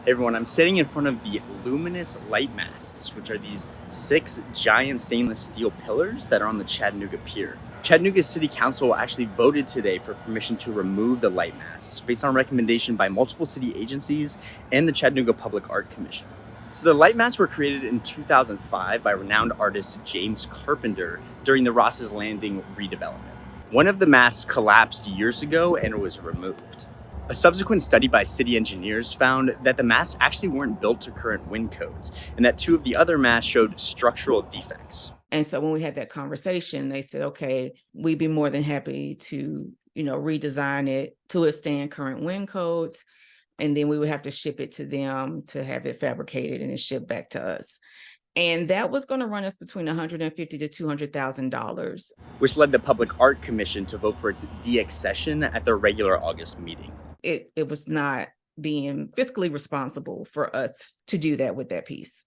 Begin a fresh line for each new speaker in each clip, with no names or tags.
Hey everyone, I'm sitting in front of the Luminous Light Masts, which are these 6 giant stainless steel pillars that are on the Chattanooga Pier. Chattanooga City Council actually voted today for permission to remove the light masts based on recommendation by multiple city agencies and the Chattanooga Public Art Commission. So the light masts were created in 2005 by renowned artist James Carpenter during the Ross's Landing redevelopment. One of the masts collapsed years ago and was removed. A subsequent study by city engineers found that the masts actually weren't built to current wind codes, and that 2 of the other masts showed structural defects.
And so when we had that conversation, they said, okay, we'd be more than happy to, redesign it to withstand current wind codes. And then we would have to ship it to them to have it fabricated and then shipped back to us. And that was going to run us between $150,000 to $200,000.
Which led the Public Art Commission to vote for its de-accession at their regular August meeting.
It was not being fiscally responsible for us to do that with that piece.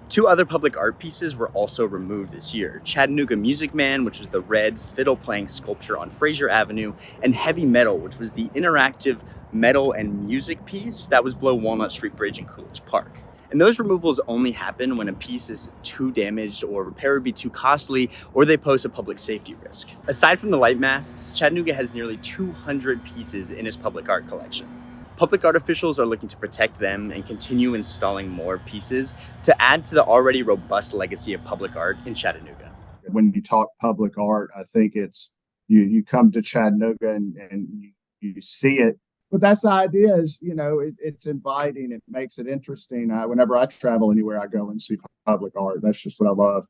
2 other public art pieces were also removed this year: Chattanooga Music Man, which was the red fiddle-playing sculpture on Fraser Avenue, and Heavy Metal, which was the interactive metal and music piece that was below Walnut Street Bridge in Coolidge Park. And those removals only happen when a piece is too damaged or repair would be too costly or they pose a public safety risk. Aside from the light masts, Chattanooga has nearly 200 pieces in its public art collection. Public art officials are looking to protect them and continue installing more pieces to add to the already robust legacy of public art in Chattanooga.
When you talk public art, I think it's you come to Chattanooga and you see it. But that's the idea is, it's inviting. It makes it interesting. Whenever I travel anywhere, I go and see public art. That's just what I love.